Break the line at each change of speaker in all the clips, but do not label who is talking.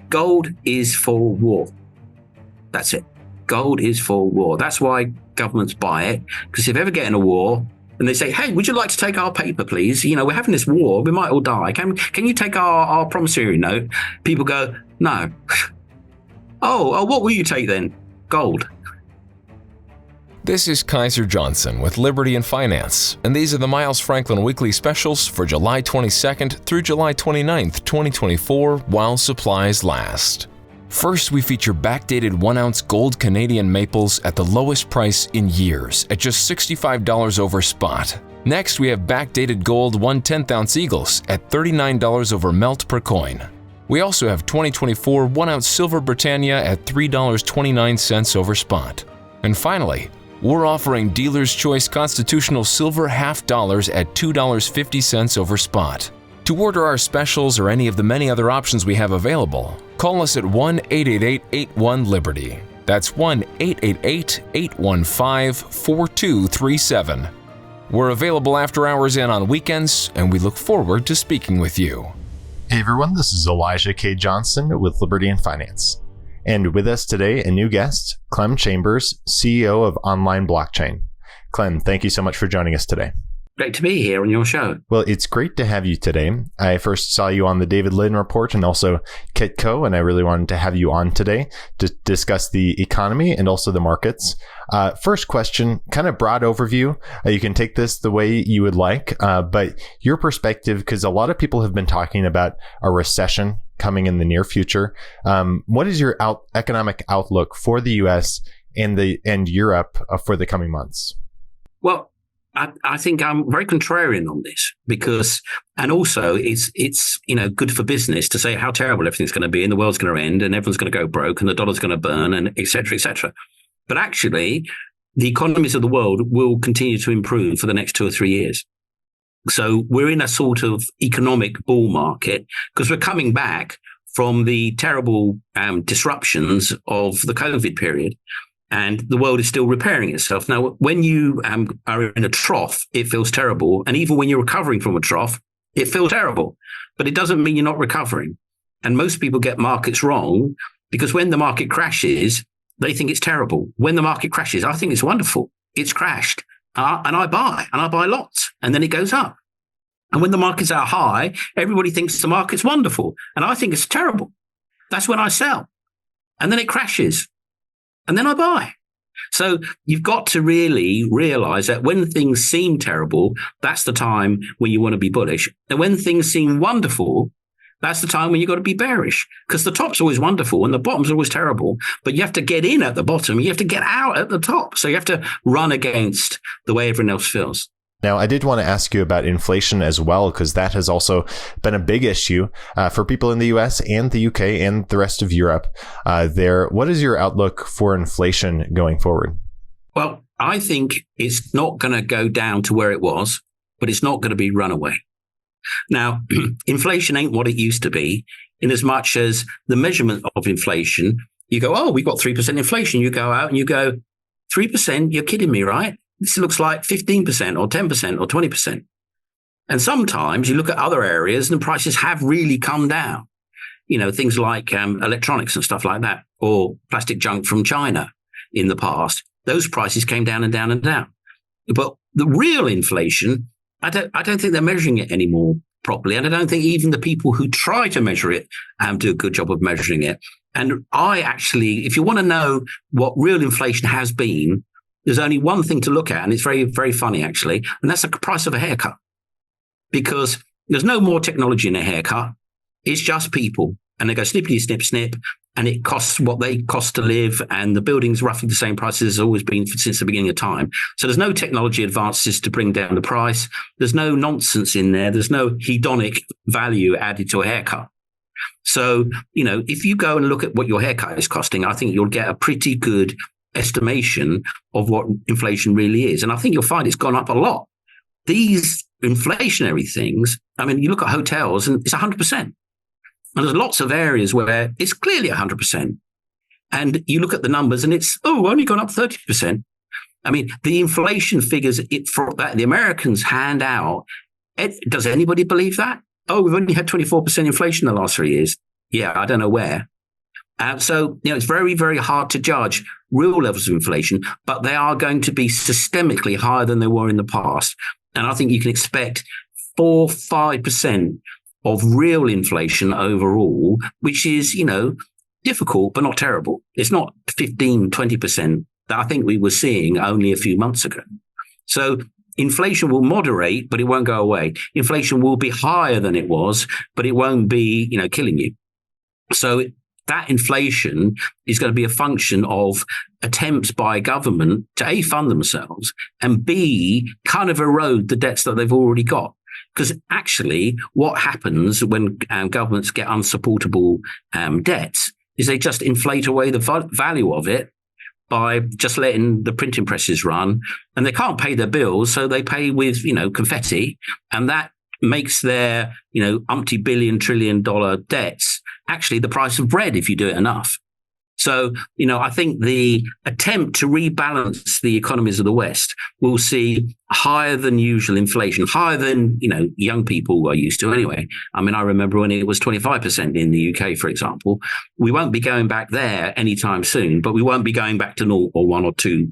Gold is for war. That's it. Gold is for war. That's why governments buy it, because if they ever get in a war and they say, hey, would you like to take our paper, please? We're having this war. We might all die. Can you take our promissory note? People go, no. Oh, what will you take then? Gold.
This is Kaiser Johnson with Liberty and Finance, and these are the Miles Franklin Weekly Specials for July 22nd through July 29th, 2024, while supplies last. First, we feature backdated 1-ounce gold Canadian maples at the lowest price in years, at just $65 over spot. Next, we have backdated gold 1/10-ounce eagles at $39 over melt per coin. We also have 2024 1-ounce Silver Britannia at $3.29 over spot. And finally, we're offering Dealer's Choice Constitutional Silver half dollars at $2.50 over spot. To order our specials or any of the many other options we have available, call us at 1-888-81-LIBERTY. That's 1-888-815-4237. We're available after hours and on weekends, and we look forward to speaking with you.
Hey everyone, this is Elijah K. Johnson with Liberty and Finance. And with us today, a new guest, Clem Chambers, CEO of Online Blockchain. Clem, thank you so much for joining us today.
Great to be here on your show.
Well, it's great to have you today. I first saw you on the David Lynn Report and also Kitco, and I really wanted to have you on today to discuss the economy and also the markets. First question, kind of broad overview. You can take this the way you would like, but your perspective, because a lot of people have been talking about a recession coming in the near future. What is your economic outlook for the U.S. and Europe for the coming months?
Well, I think I'm very contrarian on this and also it's good for business to say how terrible everything's going to be and the world's going to end and everyone's going to go broke and the dollar's going to burn and et cetera, et cetera. But actually, the economies of the world will continue to improve for the next 2 or 3 years. So we're in a sort of economic bull market because we're coming back from the terrible disruptions of the COVID period. And the world is still repairing itself. Now, when you are in a trough, it feels terrible. And even when you're recovering from a trough, it feels terrible. But it doesn't mean you're not recovering. And most people get markets wrong because when the market crashes, they think it's terrible. When the market crashes, I think it's wonderful. It's crashed. And I buy lots. And then it goes up. And when the markets are high, everybody thinks the market's wonderful. And I think it's terrible. That's when I sell. And then it crashes. And then I buy. So you've got to really realize that when things seem terrible, that's the time when you want to be bullish. And when things seem wonderful, that's the time when you've got to be bearish. Because the top's always wonderful and the bottom's always terrible. But you have to get in at the bottom. You have to get out at the top. So you have to run against the way everyone else feels.
Now, I did want to ask you about inflation as well, because that has also been a big issue for people in the US and the UK and the rest of Europe. What is your outlook for inflation going forward?
Well, I think it's not going to go down to where it was, but it's not going to be runaway. Now, inflation ain't what it used to be, in as much as the measurement of inflation, you go, oh, we've got 3% inflation. You go out and you go, 3%? You're kidding me, right? This looks like 15% or 10% or 20%. And sometimes you look at other areas and the prices have really come down. Things like electronics and stuff like that, or plastic junk from China in the past. Those prices came down and down and down. But the real inflation, I don't think they're measuring it anymore properly. And I don't think even the people who try to measure it do a good job of measuring it. And if you want to know what real inflation has been, there's only one thing to look at, and it's very, very funny, actually, and that's the price of a haircut. Because there's no more technology in a haircut. It's just people. And they go snippity, snip, snip, and it costs what they cost to live, and the building's roughly the same price as it's always been since the beginning of time. So there's no technology advances to bring down the price. There's no nonsense in there. There's no hedonic value added to a haircut. So, if you go and look at what your haircut is costing, I think you'll get a pretty good estimation of what inflation really is. And I think you'll find it's gone up a lot. These inflationary things, you look at hotels and it's 100%. And there's lots of areas where it's clearly 100%. And you look at the numbers and it's, only gone up 30%. The inflation figures, the Americans hand out. Does anybody believe that? We've only had 24% inflation in the last 3 years. Yeah, I don't know where. It's very, very hard to judge real levels of inflation, but they are going to be systemically higher than they were in the past. And I think you can expect 4-5% of real inflation overall, which is, difficult, but not terrible. It's not 15-20% that I think we were seeing only a few months ago. So inflation will moderate, but it won't go away. Inflation will be higher than it was, but it won't be, killing you. So that inflation is going to be a function of attempts by government to A, fund themselves, and B, kind of erode the debts that they've already got. Because actually what happens when governments get unsupportable debts is they just inflate away the value of it by just letting the printing presses run, and they can't pay their bills. So they pay with, confetti, and that makes their, umpty billion, trillion dollar debts actually the price of bread if you do it enough. So, I think the attempt to rebalance the economies of the West will see higher than usual inflation, higher than, young people are used to anyway. I mean, I remember when it was 25% in the UK, for example. We won't be going back there anytime soon, but we won't be going back to 0 or 1 or 2%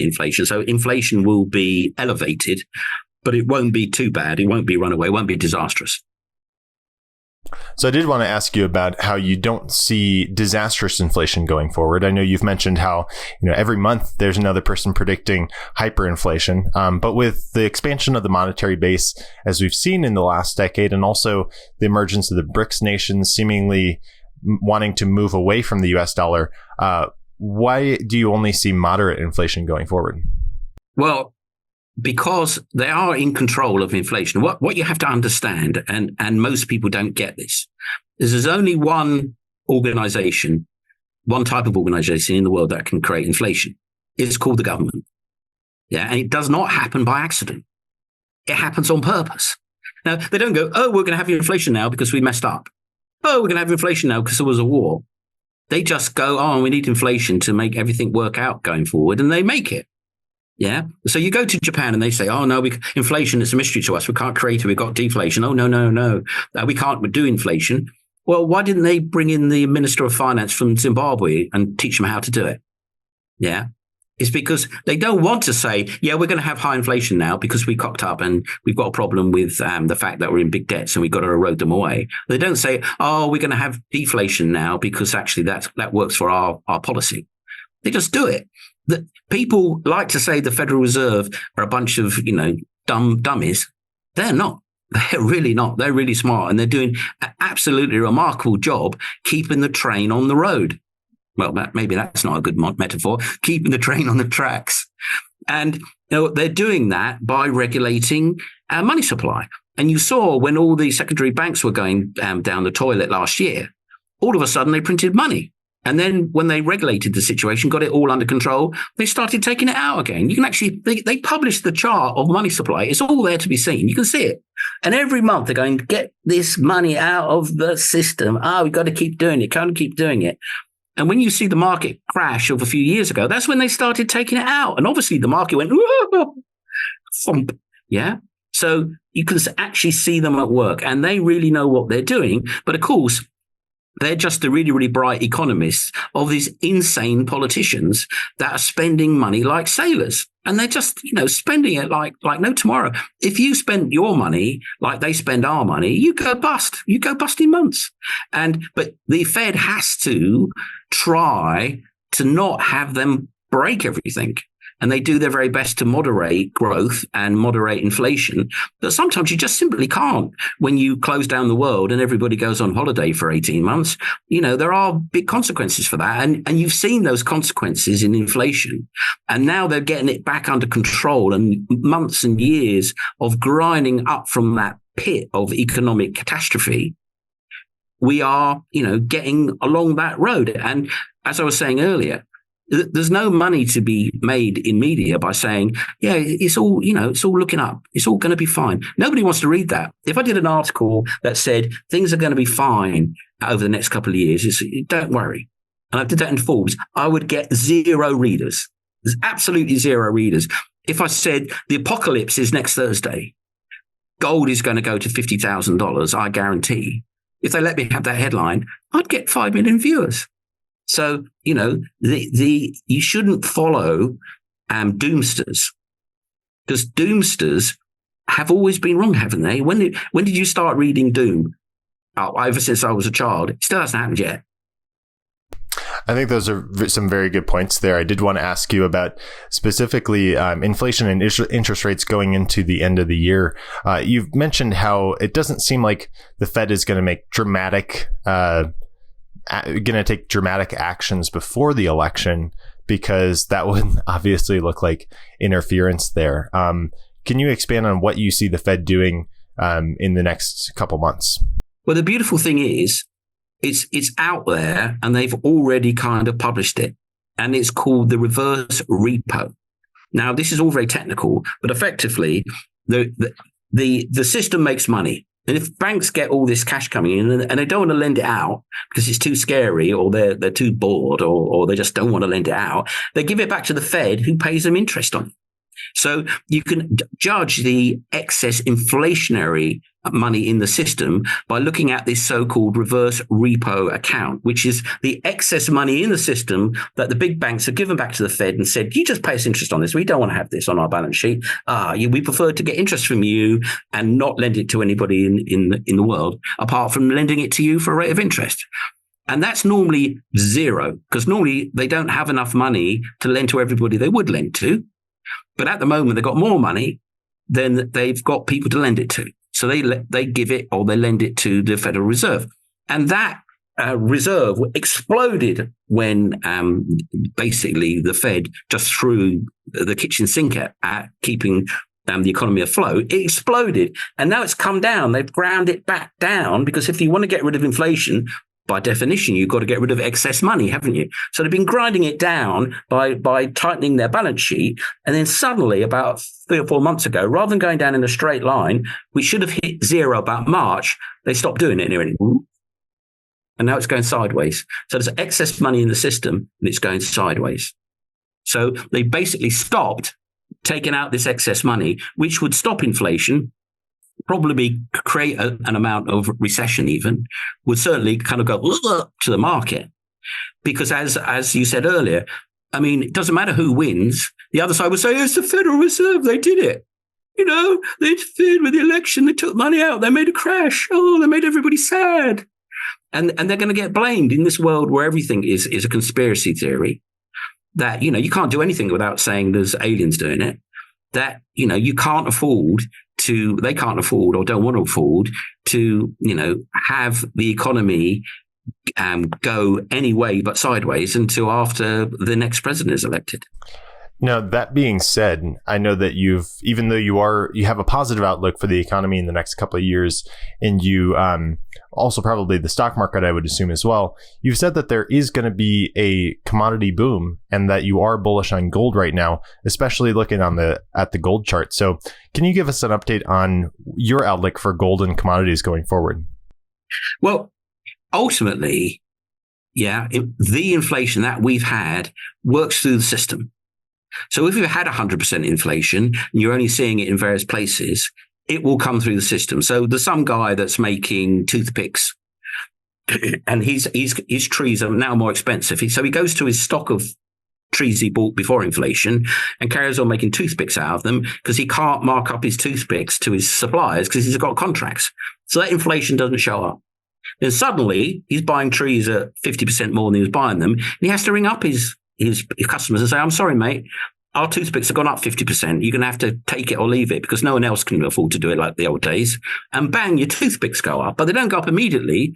inflation. So inflation will be elevated, but it won't be too bad. It won't be runaway. It won't be disastrous.
So I did want to ask you about how you don't see disastrous inflation going forward. I know you've mentioned how, every month there's another person predicting hyperinflation. But with the expansion of the monetary base, as we've seen in the last decade, and also the emergence of the BRICS nations seemingly wanting to move away from the US dollar, why do you only see moderate inflation going forward?
Well, because they are in control of inflation. What you have to understand, and most people don't get this, is there's only one organization, one type of organization in the world that can create inflation. It's called the government. Yeah. And it does not happen by accident. It happens on purpose. Now, they don't go, oh, we're going to have inflation now because we messed up. Oh, we're going to have inflation now because there was a war. They just go, oh, we need inflation to make everything work out going forward. And they make it. Yeah. So you go to Japan and they say, oh, no, inflation is a mystery to us. We can't create it. We've got deflation. Oh, no. We can't do inflation. Well, why didn't they bring in the Minister of Finance from Zimbabwe and teach them how to do it? Yeah. It's because they don't want to say, yeah, we're going to have high inflation now because we cocked up and we've got a problem with the fact that we're in big debts and we've got to erode them away. They don't say, oh, we're going to have deflation now because actually that works for our policy. They just do it. The people like to say the Federal Reserve are a bunch of, dummies. They're not. They're really not. They're really smart, and they're doing an absolutely remarkable job keeping the train on the road. Well, maybe that's not a good metaphor. Keeping the train on the tracks. And they're doing that by regulating money supply. And you saw when all the secondary banks were going down the toilet last year, all of a sudden they printed money. And then when they regulated the situation, got it all under control, they started taking it out again. You can actually, they published the chart of money supply. It's all there to be seen. You can see it. And every month they're going, get this money out of the system. we've got to keep doing it. Can't keep doing it. And when you see the market crash of a few years ago, that's when they started taking it out. And obviously the market went, thump. Yeah. So you can actually see them at work and they really know what they're doing. But of course, they're just the really, really bright economists of these insane politicians that are spending money like sailors. And they're just, spending it like no tomorrow. If you spend your money like they spend our money, you go bust. You go bust in months. But the Fed has to try to not have them break everything. And they do their very best to moderate growth and moderate inflation. But sometimes you just simply can't when you close down the world and everybody goes on holiday for 18 months. There are big consequences for that. And you've seen those consequences in inflation. And now they're getting it back under control, and months and years of grinding up from that pit of economic catastrophe. We are, getting along that road. And as I was saying earlier, there's no money to be made in media by saying, yeah, it's all looking up. It's all going to be fine. Nobody wants to read that. If I did an article that said things are going to be fine over the next couple of years, don't worry. And I did that in Forbes, I would get 0 readers. There's absolutely 0 readers. If I said the apocalypse is next Thursday, gold is going to go to $50,000, I guarantee. If they let me have that headline, I'd get 5 million viewers. So, you shouldn't follow doomsters, because doomsters have always been wrong, haven't they? When did you start reading doom? Ever since I was a child. It still hasn't happened yet.
I think those are some very good points there. I did want to ask you about specifically inflation and interest rates going into the end of the year. You've mentioned how it doesn't seem like the Fed is going to make take dramatic actions before the election, because that would obviously look like interference there. Can you expand on what you see the Fed doing in the next couple months?
Well, the beautiful thing is, it's out there, and they've already kind of published it, and it's called the reverse repo. Now, this is all very technical, but effectively, the system makes money. And if banks get all this cash coming in and they don't want to lend it out because it's too scary, or they're too bored, or they just don't want to lend it out, they give it back to the Fed, who pays them interest on it. So you can judge the excess inflationary money in the system by looking at this so-called reverse repo account, which is the excess money in the system that the big banks have given back to the Fed and said, you just pay us interest on this. We don't want to have this on our balance sheet. We prefer to get interest from you and not lend it to anybody in the world, apart from lending it to you for a rate of interest. And that's normally zero, because normally they don't have enough money to lend to everybody they would lend to. But at the moment, they've got more money than they've got people to lend it to. So they give it, or they lend it to the Federal Reserve. And that reserve exploded when basically the Fed just threw the kitchen sink at keeping the economy afloat. It exploded. And now it's come down. They've ground it back down, because if you want to get rid of inflation, by definition, you've got to get rid of excess money, haven't you? So they've been grinding it down by tightening their balance sheet. And then suddenly, about 3 or 4 months ago, rather than going down in a straight line, which should have hit zero about March, they stopped doing it. And now it's going sideways. So there's excess money in the system, and it's going sideways. So they basically stopped taking out this excess money, which would stop inflation, probably create an amount of recession, even would certainly kind of go to the market. Because as you said earlier, I mean, it doesn't matter who wins. The other side would say, it's the Federal Reserve. They did it. They interfered with the election. They took money out. They made a crash. Oh, they made everybody sad. And they're going to get blamed in this world where everything is a conspiracy theory, that, you can't do anything without saying there's aliens doing it, that, you can't afford to, they can't afford or don't want to afford to, have the economy go any way but sideways until after the next president is elected.
Now, that being said, I know that even though you have a positive outlook for the economy in the next couple of years, and you also probably the stock market, I would assume as well, you've said that there is going to be a commodity boom, and that you are bullish on gold right now, especially looking at the gold chart. So can you give us an update on your outlook for gold and commodities going forward?
Well, ultimately, the inflation that we've had works through the system. So if you've had 100% inflation and you're only seeing it in various places, it will come through the system. So there's some guy that's making toothpicks, and his trees are now more expensive. So he goes to his stock of trees he bought before inflation and carries on making toothpicks out of them, because he can't mark up his toothpicks to his suppliers because he's got contracts. So that inflation doesn't show up. Then suddenly he's buying trees at 50% more than he was buying them, and he has to ring up his customers and say, I'm sorry, mate, our toothpicks have gone up 50%. You're going to have to take it or leave it, because no one else can afford to do it like the old days. And bang, your toothpicks go up. But they don't go up immediately.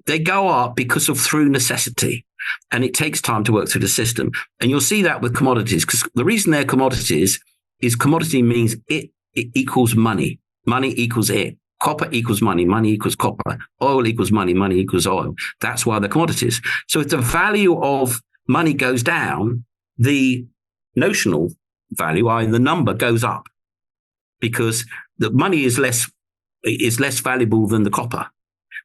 They go up because of through necessity. And it takes time to work through the system. And you'll see that with commodities, because the reason they're commodities is commodity means it equals money. Money equals it. Copper equals money. Money equals copper. Oil equals money. Money equals oil. That's why they're commodities. So if the value of money goes down, the notional value, i.e. the number, goes up, because the money is less valuable than the copper,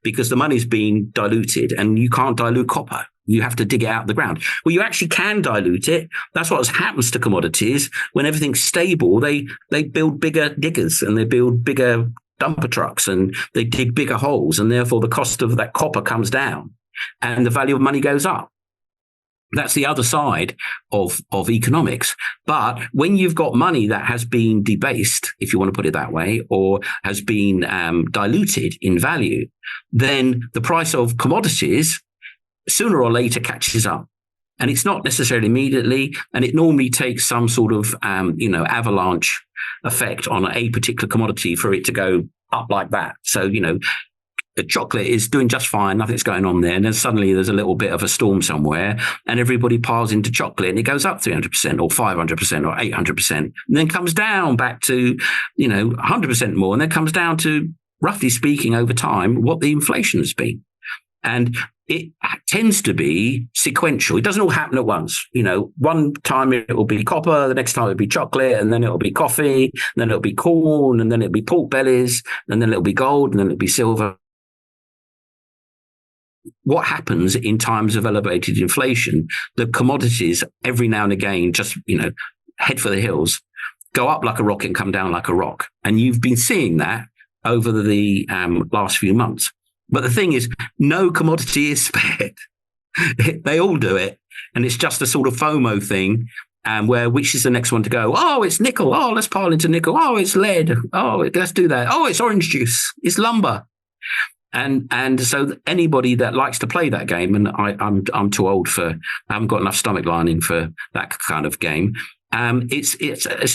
because the money's been diluted, and you can't dilute copper. You have to dig it out of the ground. Well, you actually can dilute it. That's what happens to commodities. When everything's stable, they build bigger diggers, and they build bigger dumper trucks, and they dig bigger holes, and therefore the cost of that copper comes down and the value of money goes up. That's the other side of economics. But when you've got money that has been debased, if you want to put it that way, or has been diluted in value, then the price of commodities sooner or later catches up. And it's not necessarily immediately, and it normally takes some sort of avalanche effect on a particular commodity for it to go up like that. So, the chocolate is doing just fine, nothing's going on there. And then suddenly there's a little bit of a storm somewhere and everybody piles into chocolate and it goes up 300% or 500% or 800%, and then comes down back to, 100% more, and then comes down to, roughly speaking, over time, what the inflation has been. And it tends to be sequential. It doesn't all happen at once. One time it will be copper, the next time it'll be chocolate, and then it'll be coffee, and then it'll be corn, and then it'll be pork bellies, and then it'll be gold, and then it'll be silver. What happens in times of elevated inflation, the commodities every now and again just, head for the hills, go up like a rocket and come down like a rock. And you've been seeing that over the last few months. But the thing is, no commodity is spared. They all do it. And it's just a sort of FOMO thing, where which is the next one to go? Oh, it's nickel. Oh, let's pile into nickel. Oh, it's lead. Oh, let's do that. Oh, it's orange juice. It's lumber. And so anybody that likes to play that game, and I'm too old I haven't got enough stomach lining for that kind of game. It's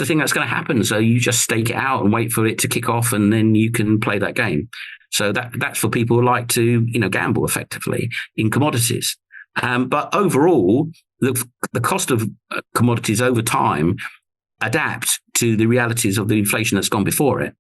a thing that's going to happen. So you just stake it out and wait for it to kick off, and then you can play that game. So that's for people who like to, gamble effectively in commodities. But overall, the cost of commodities over time adapt to the realities of the inflation that's gone before it.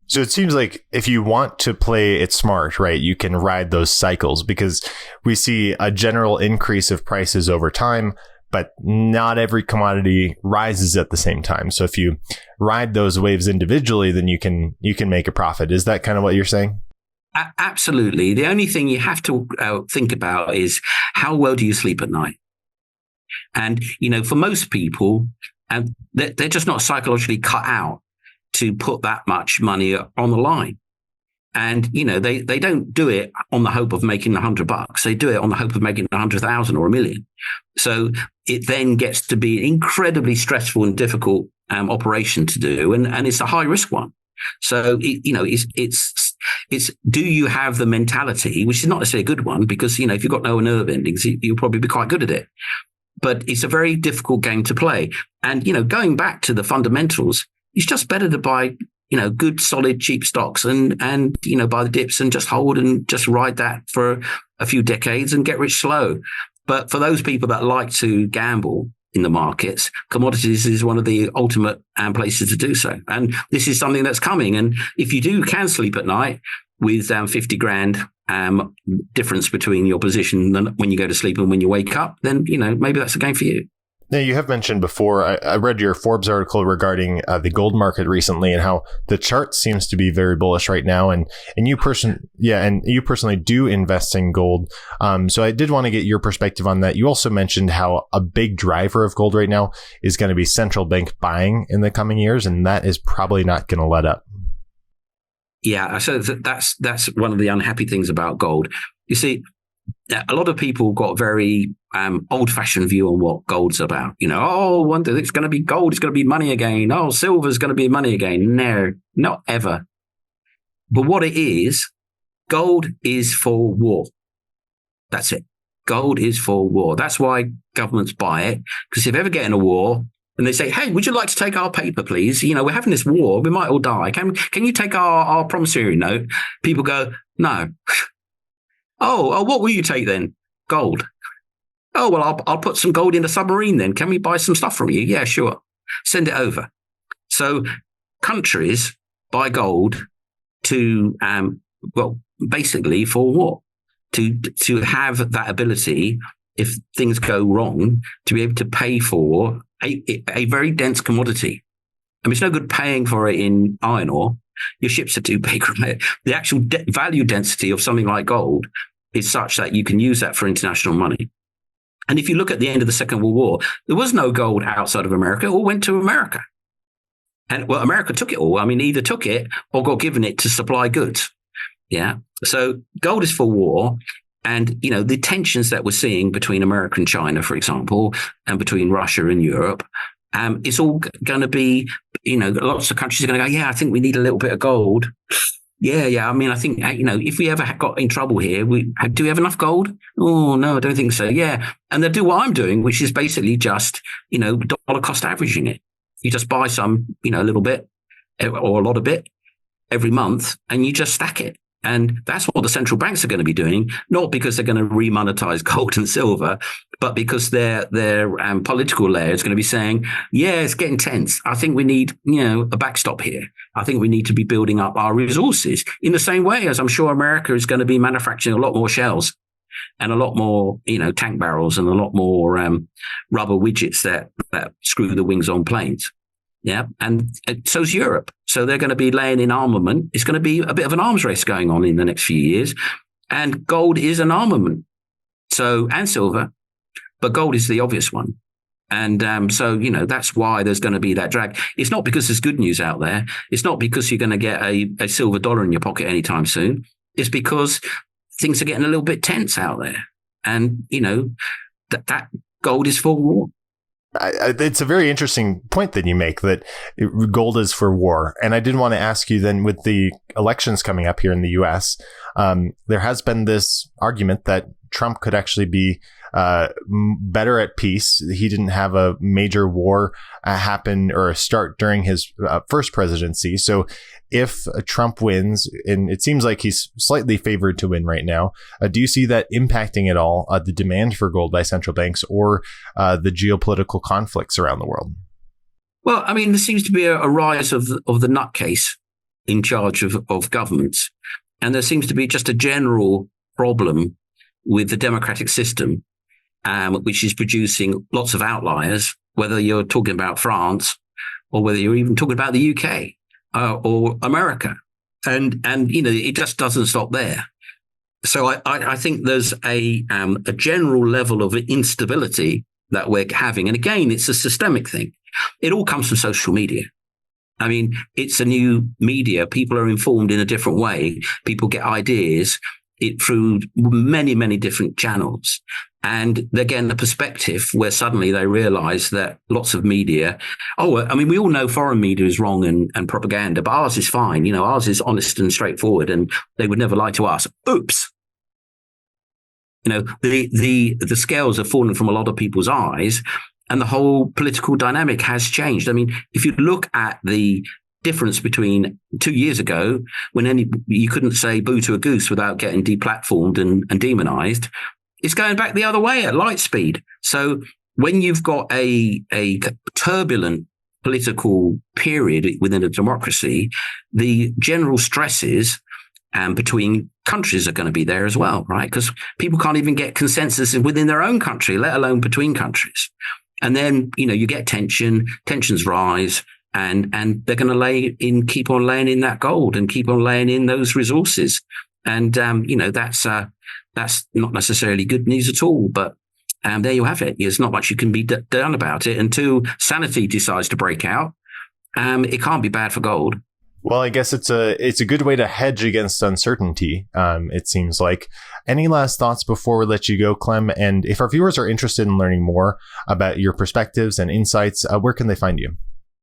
So it seems like if you want to play it smart, right, you can ride those cycles, because we see a general increase of prices over time, but not every commodity rises at the same time. So if you ride those waves individually, then you can make a profit. Is that kind of what you're saying?
Absolutely. The only thing you have to think about is how well do you sleep at night? And, for most people, they're just not psychologically cut out to put that much money on the line. And, they don't do it on the hope of making $100. They do it on the hope of making 100,000 or 1 million. So it then gets to be an incredibly stressful and difficult operation to do. And it's a high risk one. So, it's do you have the mentality, which is not necessarily a good one, because, if you've got no nerve endings, you'll probably be quite good at it. But it's a very difficult game to play. And, going back to the fundamentals, it's just better to buy, good, solid, cheap stocks and buy the dips and just hold and just ride that for a few decades and get rich slow. But for those people that like to gamble in the markets, commodities is one of the ultimate places to do so. And this is something that's coming. And if you can sleep at night with 50 grand difference between your position when you go to sleep and when you wake up, then, maybe that's the game for you.
Now, you have mentioned before, I read your Forbes article regarding the gold market recently and how the chart seems to be very bullish right now. And you personally do invest in gold. So I did want to get your perspective on that. You also mentioned how a big driver of gold right now is going to be central bank buying in the coming years, and that is probably not going to let up.
Yeah, so that's one of the unhappy things about gold. You see, a lot of people got very old-fashioned view on what gold's about. One day it's going to be gold, it's going to be money again. Oh, silver's going to be money again. No, not ever. But what it is, gold is for war. That's it. Gold is for war. That's why governments buy it, because if ever get in a war and they say, hey, would you like to take our paper, please? We're having this war. We might all die. Can you take our promissory note? People go, no. Oh, what will you take then? Gold. Oh, well, I'll put some gold in a submarine then. Can we buy some stuff from you? Yeah, sure. Send it over. So countries buy gold to, basically for what? To have that ability, if things go wrong, to be able to pay for a very dense commodity. I mean, it's no good paying for it in iron ore. Your ships are too big. Right? The actual value density of something like gold is such that you can use that for international money. And if you look at the end of the Second World War, there was no gold outside of America. It all went to America. And America took it all. I mean, either took it or got given it to supply goods. Yeah. So gold is for war. And, the tensions that we're seeing between America and China, for example, and between Russia and Europe, it's all going to be, lots of countries are going to go, yeah, I think we need a little bit of gold. Yeah. I mean, I think, if we ever got in trouble here, do we have enough gold? Oh, no, I don't think so. Yeah. And they'll do what I'm doing, which is basically just, dollar cost averaging it. You just buy some, a little bit or a lot of it every month, and you just stack it. And that's what the central banks are going to be doing, not because they're going to remonetize gold and silver, but because their political layer is going to be saying, yeah, it's getting tense. I think we need, a backstop here. I think we need to be building up our resources in the same way as I'm sure America is going to be manufacturing a lot more shells and a lot more, tank barrels and a lot more rubber widgets that screw the wings on planes. Yeah. And so's Europe. So they're going to be laying in armament. It's going to be a bit of an arms race going on in the next few years. And gold is an armament. And silver, but gold is the obvious one. And that's why there's going to be that drag. It's not because there's good news out there. It's not because you're going to get a silver dollar in your pocket anytime soon. It's because things are getting a little bit tense out there. And, that gold is for war.
It's a very interesting point that you make, that gold is for war. And I did want to ask you then, with the elections coming up here in the US, there has been this argument that Trump could actually be better at peace. He didn't have a major war happen or start during his first presidency. So if Trump wins, and it seems like he's slightly favored to win right now, do you see that impacting at all the demand for gold by central banks or the geopolitical conflicts around the world?
Well, I mean, there seems to be a rise of the nutcase in charge of governments. And there seems to be just a general problem with the democratic system, which is producing lots of outliers, whether you're talking about France or whether you're even talking about the UK or America. And it just doesn't stop there. So I think there's a general level of instability that we're having. And again, it's a systemic thing. It all comes from social media. I mean, it's a new media. People are informed in a different way. People get ideas through many, many different channels. And they're getting a perspective where suddenly they realize that lots of media, we all know foreign media is wrong and propaganda, but ours is fine. Ours is honest and straightforward, and they would never lie to us. Oops. The scales have fallen from a lot of people's eyes, and the whole political dynamic has changed. I mean, if you look at the difference between 2 years ago, when you couldn't say boo to a goose without getting deplatformed and demonized, it's going back the other way at light speed. So when you've got a turbulent political period within a democracy, the general stresses between countries are going to be there as well, right? Because people can't even get consensus within their own country, let alone between countries. And then, you get tensions rise, and they're going to keep on laying in that gold and keep on laying in those resources. And, that's not necessarily good news at all, but there you have it. There's not much you can be done about it until sanity decides to break out. It can't be bad for gold.
Well, I guess it's a good way to hedge against uncertainty. It seems like. Any last thoughts before we let you go, Clem? And if our viewers are interested in learning more about your perspectives and insights, where can they find you?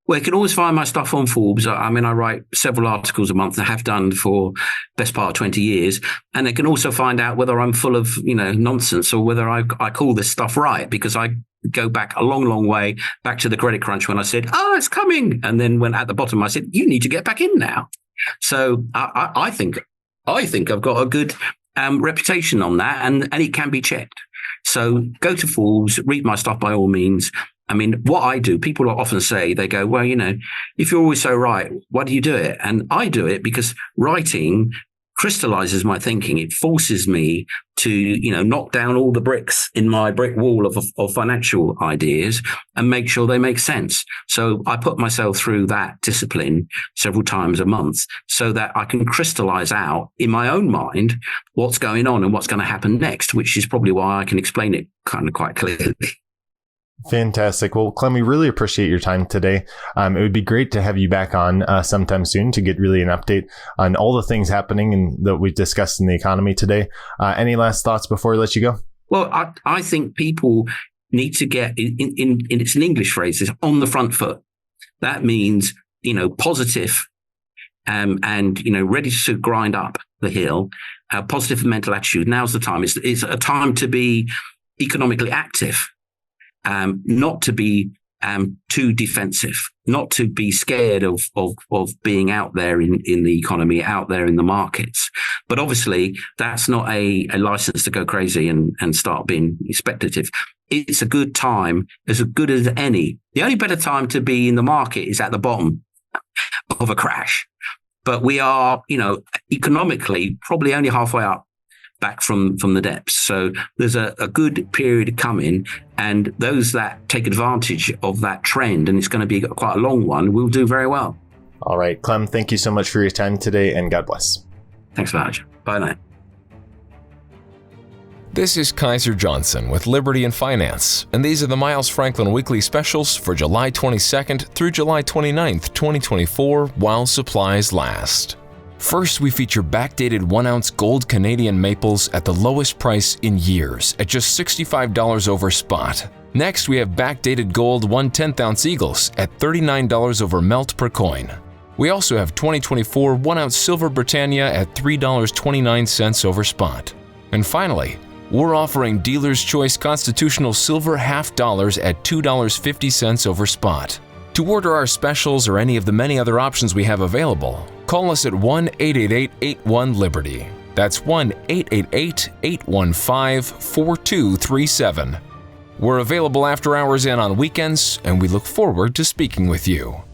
Well, you can always find my stuff on Forbes. I write several articles a month. I have done for best part of 20 years. And they can also find out whether I'm full of, nonsense or whether I call this stuff right, because I go back a long, long way back to the credit crunch when I said, it's coming. And then when at the bottom, I said, you need to get back in now. So I think I've got a good reputation on that, and it can be checked. So go to Forbes, read my stuff by all means. I mean, what I do, people often say, they go, well, if you're always so right, why do you do it? And I do it because writing crystallizes my thinking. It forces me to, knock down all the bricks in my brick wall of financial ideas and make sure they make sense. So I put myself through that discipline several times a month so that I can crystallize out in my own mind what's going on and what's going to happen next, which is probably why I can explain it kind of quite clearly.
Fantastic. Well, Clem, we really appreciate your time today. It would be great to have you back on sometime soon to get really an update on all the things happening and that we discussed in the economy today. Any last thoughts before we let you go?
Well, I think people need to get in it's an English phrase, is on the front foot. That means, positive and, ready to grind up the hill, positive mental attitude. Now's the time. It's a time to be economically active, not to be too defensive, not to be scared of being out there in the economy, out there in the markets. But obviously, that's not a license to go crazy and start being speculative. It's a good time, as good as any. The only better time to be in the market is at the bottom of a crash. But we are, economically probably only halfway up back from the depths. So there's a good period coming, and those that take advantage of that trend, and it's going to be quite a long one, will do very well.
All right, Clem, thank you so much for your time today, and God bless.
Thanks very much. Bye now.
This is Kaiser Johnson with Liberty and Finance, and these are the Miles Franklin Weekly Specials for July 22nd through July 29th, 2024, while supplies last. First, we feature backdated 1-ounce gold Canadian maples at the lowest price in years at just $65 over spot. Next, we have backdated gold 1/10-ounce eagles at $39 over melt per coin. We also have 2024 1-ounce Silver Britannia at $3.29 over spot. And finally, we're offering Dealer's Choice Constitutional Silver half dollars at $2.50 over spot. To order our specials or any of the many other options we have available, call us at 1-888-81-LIBERTY. That's 1-888-815-4237. We're available after hours and on weekends, and we look forward to speaking with you.